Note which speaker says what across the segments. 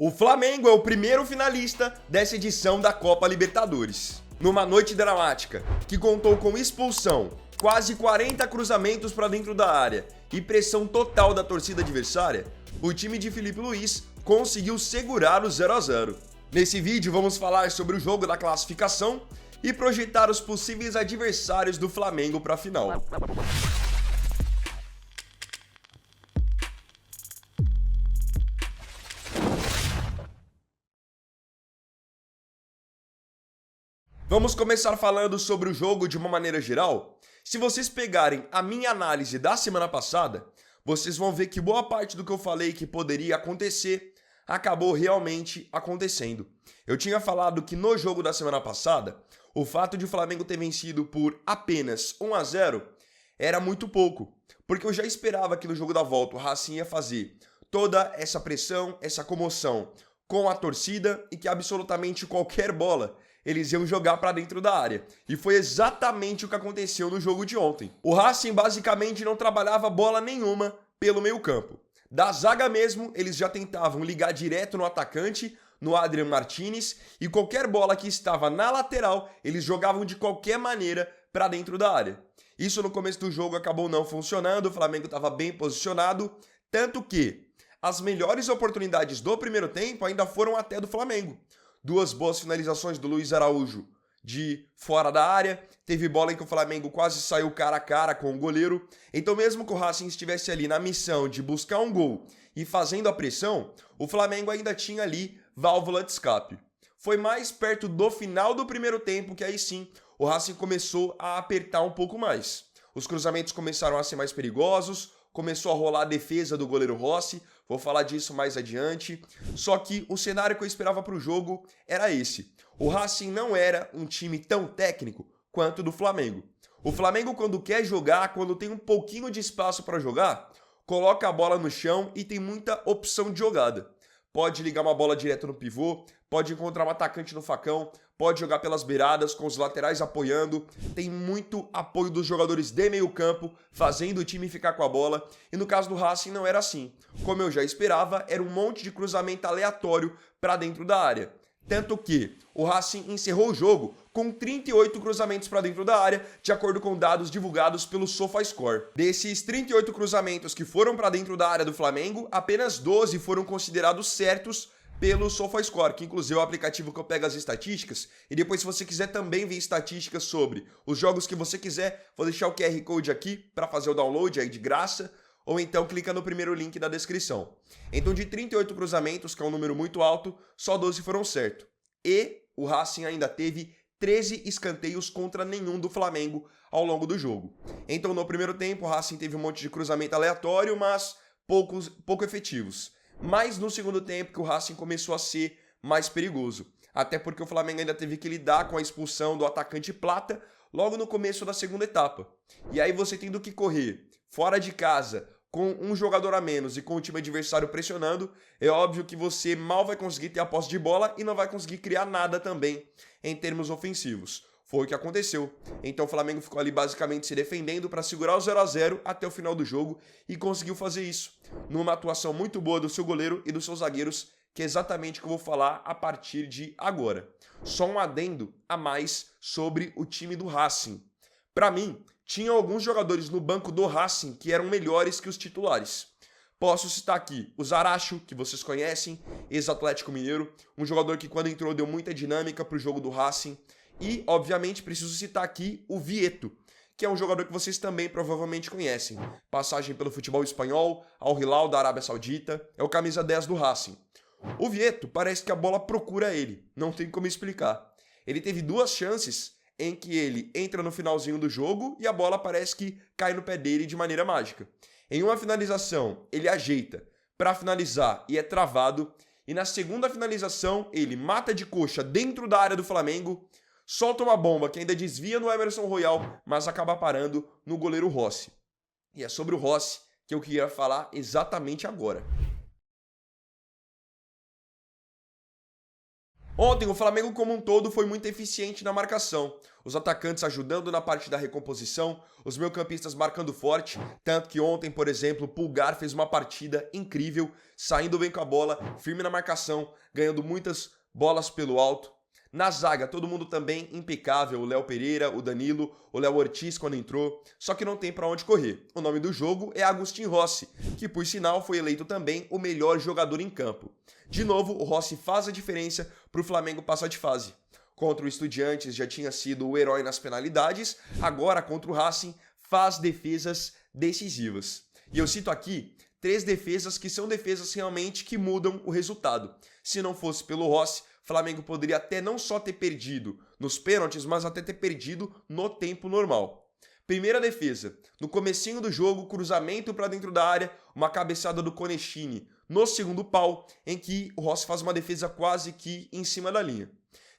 Speaker 1: O Flamengo é o primeiro finalista dessa edição da Copa Libertadores. Numa noite dramática, que contou com expulsão, quase 40 cruzamentos para dentro da área e pressão total da torcida adversária, o time de Filipe Luís conseguiu segurar o 0 a 0. Nesse vídeo vamos falar sobre o jogo da classificação e projetar os possíveis adversários do Flamengo para a final. Vamos começar falando sobre o jogo de uma maneira geral. Se vocês pegarem a minha análise da semana passada, vocês vão ver que boa parte do que eu falei que poderia acontecer acabou realmente acontecendo. Eu tinha falado que no jogo da semana passada, o fato de o Flamengo ter vencido por apenas 1 a 0 era muito pouco, porque eu já esperava que no jogo da volta o Racing ia fazer toda essa pressão, essa comoção com a torcida e que absolutamente qualquer bola eles iam jogar para dentro da área. E foi exatamente o que aconteceu no jogo de ontem. O Racing basicamente não trabalhava bola nenhuma pelo meio-campo. Da zaga mesmo, eles já tentavam ligar direto no atacante, no Adrian Martinez, e qualquer bola que estava na lateral, eles jogavam de qualquer maneira para dentro da área. Isso no começo do jogo acabou não funcionando, o Flamengo estava bem posicionado, tanto que as melhores oportunidades do primeiro tempo ainda foram até do Flamengo. Duas boas finalizações do Luiz Araújo de fora da área. Teve bola em que o Flamengo quase saiu cara a cara com o goleiro. Então mesmo que o Racing estivesse ali na missão de buscar um gol e fazendo a pressão, o Flamengo ainda tinha ali válvula de escape. Foi mais perto do final do primeiro tempo que aí sim o Racing começou a apertar um pouco mais. Os cruzamentos começaram a ser mais perigosos, começou a rolar a defesa do goleiro Rossi, vou falar disso mais adiante. Só que o cenário que eu esperava para o jogo era esse. O Racing não era um time tão técnico quanto o do Flamengo. O Flamengo, quando quer jogar, quando tem um pouquinho de espaço para jogar, coloca a bola no chão e tem muita opção de jogada. Pode ligar uma bola direto no pivô, pode encontrar um atacante no facão, pode jogar pelas beiradas com os laterais apoiando, tem muito apoio dos jogadores de meio campo, fazendo o time ficar com a bola, e no caso do Racing não era assim. Como eu já esperava, era um monte de cruzamento aleatório para dentro da área. Tanto que o Racing encerrou o jogo com 38 cruzamentos para dentro da área, de acordo com dados divulgados pelo SofaScore. Desses 38 cruzamentos que foram para dentro da área do Flamengo, apenas 12 foram considerados certos pelo SofaScore, que inclusive é o aplicativo que eu pego as estatísticas, e depois se você quiser também ver estatísticas sobre os jogos que você quiser, vou deixar o QR Code aqui para fazer o download aí de graça, ou então clica no primeiro link da descrição. Então de 38 cruzamentos, que é um número muito alto, só 12 foram certos. E o Racing ainda teve 13 escanteios contra nenhum do Flamengo ao longo do jogo. Então no primeiro tempo o Racing teve um monte de cruzamento aleatório, mas pouco efetivos. Mas no segundo tempo que o Racing começou a ser mais perigoso. Até porque o Flamengo ainda teve que lidar com a expulsão do atacante Plata logo no começo da segunda etapa. E aí você tendo que correr fora de casa com um jogador a menos e com o time adversário pressionando, é óbvio que você mal vai conseguir ter a posse de bola e não vai conseguir criar nada também em termos ofensivos. Foi o que aconteceu. Então o Flamengo ficou ali basicamente se defendendo para segurar o 0 a 0 até o final do jogo e conseguiu fazer isso numa atuação muito boa do seu goleiro e dos seus zagueiros, que é exatamente o que eu vou falar a partir de agora. Só um adendo a mais sobre o time do Racing. Para mim, tinha alguns jogadores no banco do Racing que eram melhores que os titulares. Posso citar aqui o Zaracho, que vocês conhecem, ex-Atlético Mineiro, um jogador que quando entrou deu muita dinâmica para o jogo do Racing. E, obviamente, preciso citar aqui o Vieto, que é um jogador que vocês também provavelmente conhecem. Passagem pelo futebol espanhol, Al Hilal da Arábia Saudita, é o camisa 10 do Racing. O Vieto parece que a bola procura ele, não tem como explicar. Ele teve duas chances em que ele entra no finalzinho do jogo e a bola parece que cai no pé dele de maneira mágica. Em uma finalização, ele ajeita para finalizar e é travado. E na segunda finalização, ele mata de coxa dentro da área do Flamengo, solta uma bomba que ainda desvia no Emerson Royal, mas acaba parando no goleiro Rossi. E é sobre o Rossi que eu queria falar exatamente agora. Ontem, o Flamengo como um todo foi muito eficiente na marcação. Os atacantes ajudando na parte da recomposição, os meio-campistas marcando forte, tanto que ontem, por exemplo, o Pulgar fez uma partida incrível, saindo bem com a bola, firme na marcação, ganhando muitas bolas pelo alto. Na zaga, todo mundo também impecável, o Léo Pereira, o Danilo, o Léo Ortiz quando entrou, só que não tem pra onde correr. O nome do jogo é Agustin Rossi, que por sinal foi eleito também o melhor jogador em campo. De novo, o Rossi faz a diferença pro Flamengo passar de fase. Contra o Estudiantes já tinha sido o herói nas penalidades, agora contra o Racing faz defesas decisivas. E eu cito aqui 3 defesas que são defesas realmente que mudam o resultado. Se não fosse pelo Rossi, o Flamengo poderia até não só ter perdido nos pênaltis, mas até ter perdido no tempo normal. Primeira defesa, no comecinho do jogo, cruzamento para dentro da área, uma cabeçada do Conechini no segundo pau, em que o Rossi faz uma defesa quase que em cima da linha.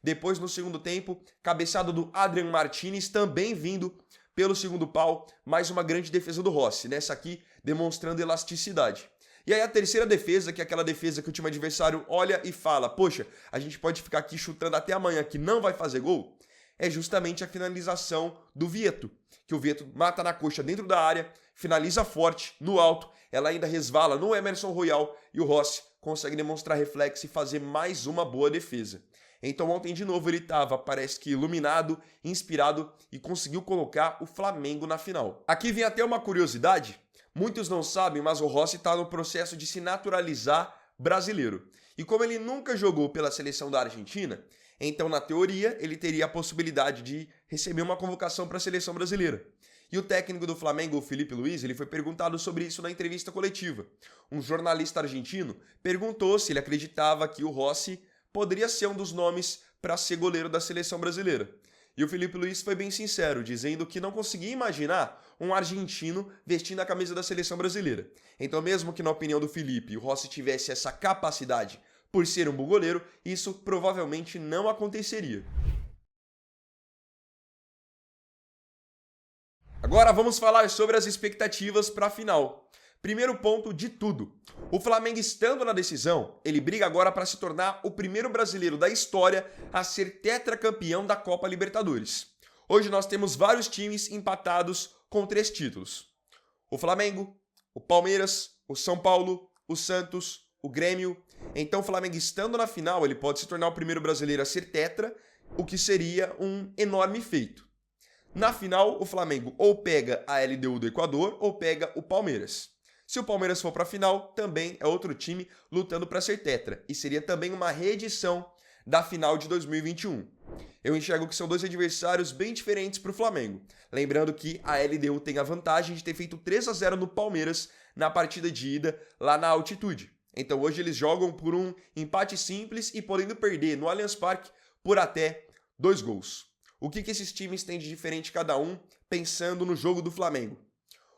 Speaker 1: Depois, no segundo tempo, cabeçada do Adrian Martinez, também vindo pelo segundo pau, mais uma grande defesa do Rossi, nessa aqui demonstrando elasticidade. E aí a terceira defesa, que é aquela defesa que o time adversário olha e fala, poxa, a gente pode ficar aqui chutando até amanhã que não vai fazer gol, é justamente a finalização do Vieto, que o Vieto mata na coxa dentro da área, finaliza forte, no alto, ela ainda resvala no Emerson Royal e o Rossi consegue demonstrar reflexo e fazer mais uma boa defesa. Então ontem de novo ele estava, parece que iluminado, inspirado e conseguiu colocar o Flamengo na final. Aqui vem até uma curiosidade. Muitos não sabem, mas o Rossi está no processo de se naturalizar brasileiro. E como ele nunca jogou pela seleção da Argentina, então na teoria ele teria a possibilidade de receber uma convocação para a seleção brasileira. E o técnico do Flamengo, o Felipe Luiz, ele foi perguntado sobre isso na entrevista coletiva. Um jornalista argentino perguntou se ele acreditava que o Rossi poderia ser um dos nomes para ser goleiro da seleção brasileira. E o Felipe Luiz foi bem sincero, dizendo que não conseguia imaginar um argentino vestindo a camisa da seleção brasileira. Então, mesmo que na opinião do Felipe o Rossi tivesse essa capacidade por ser um bom goleiro, isso provavelmente não aconteceria. Agora vamos falar sobre as expectativas para a final. Primeiro ponto de tudo. O Flamengo estando na decisão, ele briga agora para se tornar o primeiro brasileiro da história a ser tetracampeão da Copa Libertadores. Hoje nós temos vários times empatados com 3 títulos. O Flamengo, o Palmeiras, o São Paulo, o Santos, o Grêmio. Então o Flamengo estando na final, ele pode se tornar o primeiro brasileiro a ser tetra, o que seria um enorme feito. Na final, o Flamengo ou pega a LDU do Equador ou pega o Palmeiras. Se o Palmeiras for para a final, também é outro time lutando para ser tetra. E seria também uma reedição da final de 2021. Eu enxergo que são 2 adversários bem diferentes para o Flamengo. Lembrando que a LDU tem a vantagem de ter feito 3-0 no Palmeiras na partida de ida lá na altitude. Então hoje eles jogam por um empate simples e podendo perder no Allianz Parque por até 2 gols. O que esses times têm de diferente cada um, pensando no jogo do Flamengo?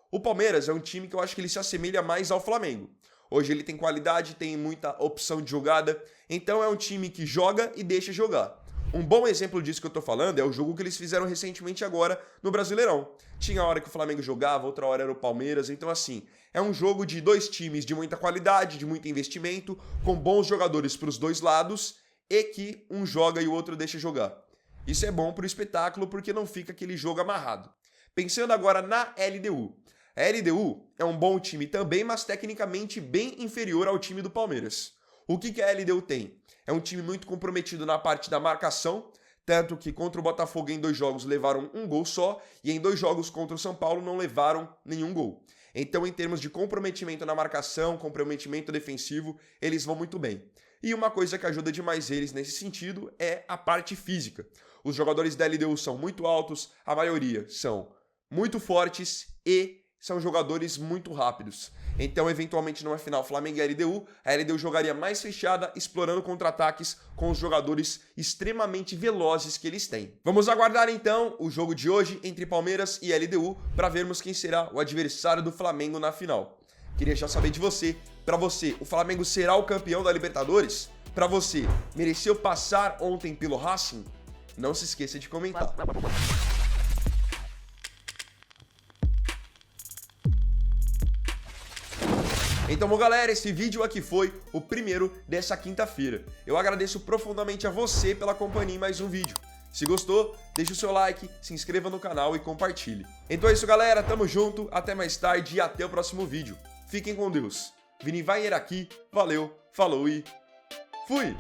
Speaker 1: O Palmeiras é um time que eu acho que ele se assemelha mais ao Flamengo. Hoje ele tem qualidade, tem muita opção de jogada, então é um time que joga e deixa jogar. Um bom exemplo disso que eu tô falando é o jogo que eles fizeram recentemente agora no Brasileirão. Tinha hora que o Flamengo jogava, outra hora era o Palmeiras, então assim, é um jogo de 2 times de muita qualidade, de muito investimento, com bons jogadores para os 2 lados e que um joga e o outro deixa jogar. Isso é bom pro espetáculo porque não fica aquele jogo amarrado. Pensando agora na LDU. A LDU é um bom time também, mas tecnicamente bem inferior ao time do Palmeiras. O que a LDU tem? É um time muito comprometido na parte da marcação, tanto que contra o Botafogo em 2 jogos levaram 1 gol só, e em 2 jogos contra o São Paulo não levaram nenhum gol. Então, em termos de comprometimento na marcação, comprometimento defensivo, eles vão muito bem. E uma coisa que ajuda demais eles nesse sentido é a parte física. Os jogadores da LDU são muito altos, a maioria são muito fortes e são jogadores muito rápidos. Então, eventualmente, numa final Flamengo e a LDU jogaria mais fechada, explorando contra-ataques com os jogadores extremamente velozes que eles têm. Vamos aguardar, então, o jogo de hoje entre Palmeiras e LDU para vermos quem será o adversário do Flamengo na final. Queria já saber de você. Para você, o Flamengo será o campeão da Libertadores? Para você, mereceu passar ontem pelo Racing? Não se esqueça de comentar. Então, bom, galera, esse vídeo aqui foi o primeiro dessa quinta-feira. Eu agradeço profundamente a você pela companhia em mais um vídeo. Se gostou, deixa o seu like, se inscreva no canal e compartilhe. Então é isso, galera. Tamo junto, até mais tarde e até o próximo vídeo. Fiquem com Deus. Vini Wagner aqui, valeu, falou e fui!